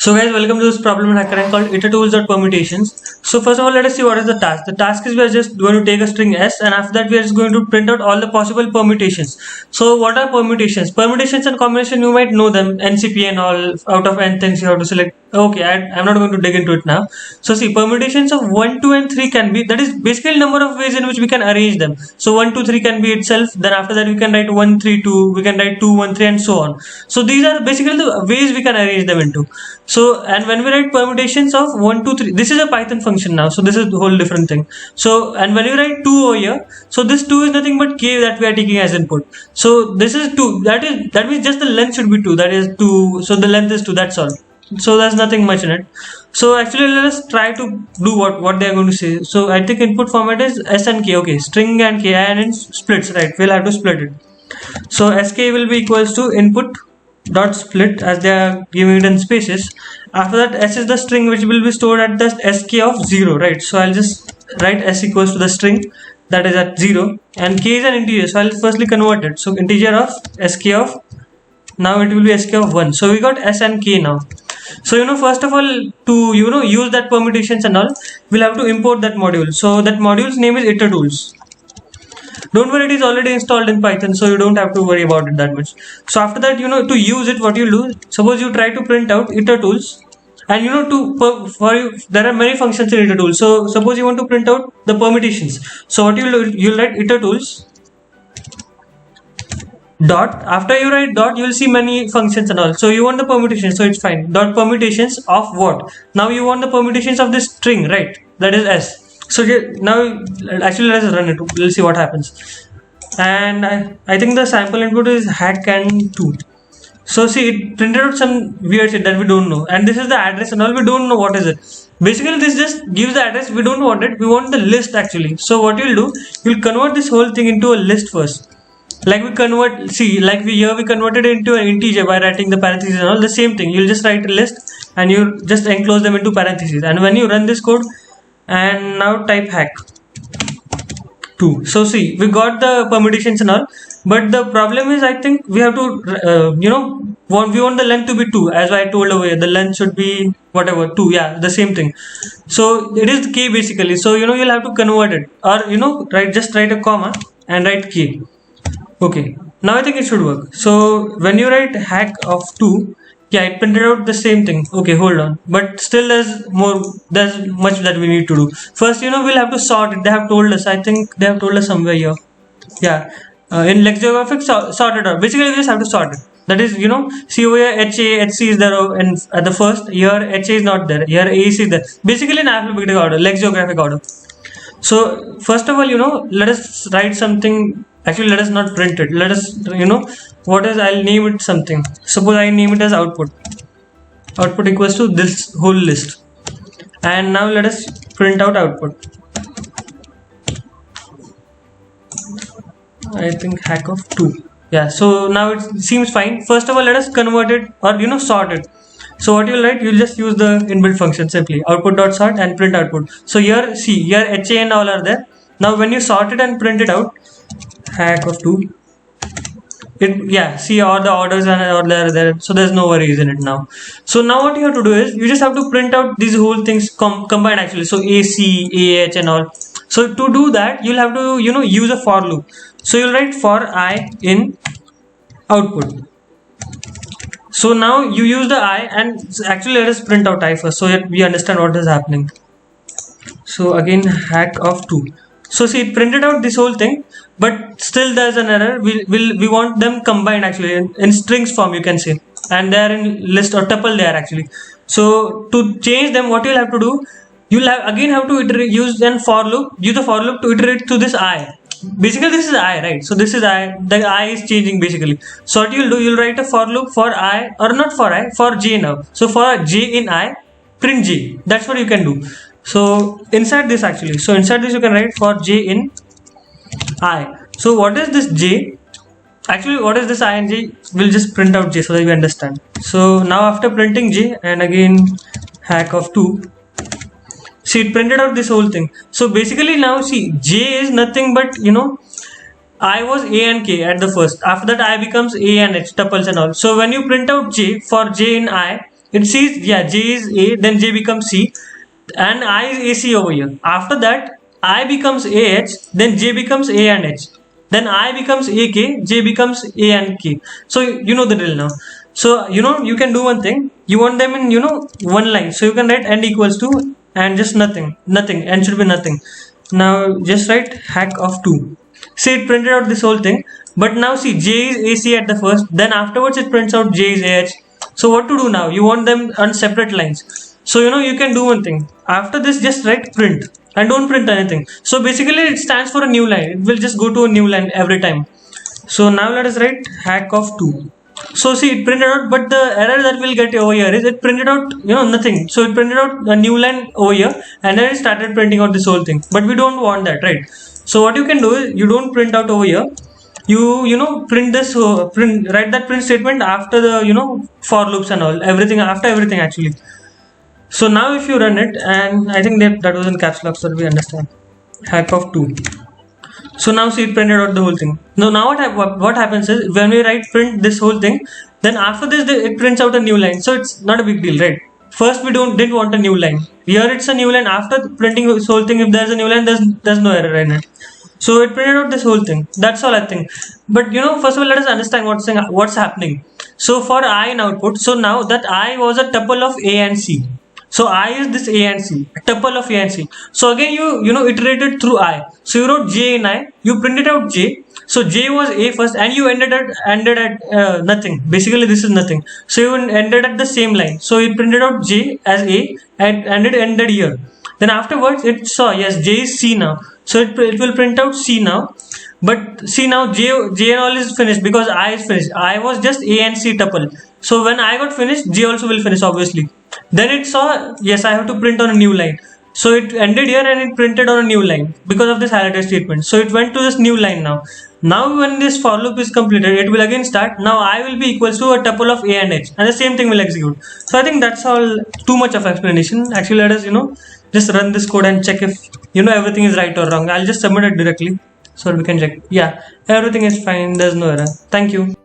So guys, welcome to this problem in HackerRank called iterTools.permutations. So first of all, let us see what is the task. The task is we are just going to take a string s, and after that we are just going to print out all the possible permutations. So what are permutations? Permutations and combination, you might know them, NCP and all. Out of n things you have to select. Okay, I'm not going to dig into it now. So see, permutations of 1, 2 and 3 can be, that is basically number of ways in which we can arrange them. So 1, 2, 3 can be itself, then after that we can write 1, 3, 2, we can write 2, 1, 3 and so on. So these are basically the ways we can arrange them into. So, and when we write permutations of 1, 2, 3, this is a Python function now. So this is a whole different thing. So, and when you write 2 over here, so this 2 is nothing but k that we are taking as input. So this is 2. That means just the length should be 2. That is 2. So the length is 2. That's all. So there's nothing much in it. So actually let us try to do what they are going to say. So I think input format is s and k. Okay, string and k, and in splits, right? We'll have to split it. So sk will be equals to input dot split, as they are giving it in spaces. After that, s is the string which will be stored at the sk of 0, right? So I'll just write s equals to the string that is at 0, and k is an integer, so I'll firstly convert it. So integer of sk of, now it will be sk of 1. So we got s and k now. So first of all, to use that permutations and all, we'll have to import that module. So that module's name is iterTools. Don't worry, it is already installed in Python, so you don't have to worry about it that much. So after that, to use it, what you do, suppose you try to print out iterTools, and there are many functions in iterTools. So suppose you want to print out the permutations. So what you'll write iterTools dot. After you write dot, you will see many functions and all. So you want the permutations, so it's fine. Dot permutations of what? Now you want the permutations of this string, right? That is s. So now actually let's run it. We'll see what happens. And I think the sample input is hack and 2. So see, it printed out some weird shit that we don't know. And this is the address and all, we don't know what is it. Basically this just gives the address, we don't want it, we want the list actually. So what you'll do, you'll convert this whole thing into a list first. Like we converted it into an integer by writing the parentheses and all. The same thing, you'll just write a list and you just enclose them into parentheses. And when you run this code, and now type hack 2. So see, we got the permutations and all, but the problem is, I think we have to we want the length to be 2, as I told over here. The length should be whatever 2, yeah, the same thing. So it is k basically. So you'll have to convert it, or just write a comma and write k. Okay, now I think it should work. So when you write hack of 2, yeah, it printed out the same thing. Okay, hold on, but still there's much that we need to do. First, we'll have to sort it. They have told us, I think they have told us somewhere here. Yeah, in LexGeographic, sort it out. Basically we just have to sort it. That is, see over here, HA, HC is there, and at the first, here HA is not there, here AEC is there. Basically in alphabetic order, LexGeographic order. So first of all, let us write something. Actually, let us not print it. Let us, I'll name it something. Suppose I name it as output. Output equals to this whole list. And now let us print out output. I think hack of 2. Yeah, so now it seems fine. First of all, let us convert it, or sort it. So what you'll write, you'll just use the inbuilt function simply, output.sort and print output. So here, see, here HA and all are there. Now when you sort it and print it out, hack of 2, see, all the orders are there, so there's no worries in it now. So now what you have to do is, you just have to print out these whole things combined actually. So AC, AH and all. So to do that, you'll have to use a for loop. So you'll write for I in output. So now you use the I, and actually let us print out I first so that we understand what is happening. So again, hack of 2. So see, it printed out this whole thing, but still there's an error. We want them combined actually in strings form, you can say, and they are in list or tuple there actually. So to change them, what you'll have to do, you'll have to use the for loop to iterate to this I. Basically this is I, right? So this is I, the I is changing basically. So what you'll do, you'll write a for loop for I, or not for I, for j now. So for j in I, print j. That's what you can do. So inside this actually, you can write for j in I. So what is this j? Actually, what is this I and j? We'll just print out j so that we understand. So now after printing j, and again hack of 2, see, it printed out this whole thing. So basically now see, j is nothing but I was a and k at the first. After that I becomes a and h, tuples and all. So when you print out j for j in I, it sees, yeah, J is A, then J becomes C, and I is AC over here. After that, I becomes AH, then J becomes A and H. Then I becomes AK, J becomes A and K. So you know the drill now. So you can do one thing. You want them in one line. So you can write n equals to and just nothing, n should be nothing. Now just write hack of 2. See, it printed out this whole thing. But now see, J is AC at the first. Then afterwards it prints out J is AH. So what to do now? You want them on separate lines. So you can do one thing. After this, just write print and don't print anything. So basically it stands for a new line. It will just go to a new line every time. So now let us write hack of 2. So see, it printed out, but the error that we'll get over here is it printed out nothing. So it printed out a new line over here, and then it started printing out this whole thing. But we don't want that, right? So what you can do is, you don't print out over here. You print this, write that print statement after the for loops and all, everything, after everything actually. So now if you run it, and I think that was in caps lock, so we understand. Hack of 2. So now see, it printed out the whole thing. Now what happens is, when we write print this whole thing, then after this it prints out a new line. So it's not a big deal, right? First we didn't want a new line. Here it's a new line. After printing this whole thing, if there's a new line, there's no error in it. So it printed out this whole thing. That's all I think. But first of all, let us understand what's happening. So for I in output, so now that I was a tuple of A and C. So I is this A and C, a tuple of A and C. So again you iterated through I. So you wrote J in I, you printed out J. So J was A first, and you ended at nothing. Basically this is nothing. So you ended at the same line. So you printed out J as A, and it ended here. Then afterwards it saw, yes, J is C now. So it will print out C now. But see, now J and all is finished because I is finished. I was just A and C tuple. So when I got finished, J also will finish, obviously. Then it saw, yes, I have to print on a new line. So it ended here and it printed on a new line because of this highlighted statement. So it went to this new line now. Now when this for loop is completed, it will again start. Now I will be equals to a tuple of A and H, and the same thing will execute. So I think that's all. Too much of explanation. Actually, let us just run this code and check if everything is right or wrong. I'll just submit it directly so we can check. Yeah, everything is fine. There's no error. Thank you.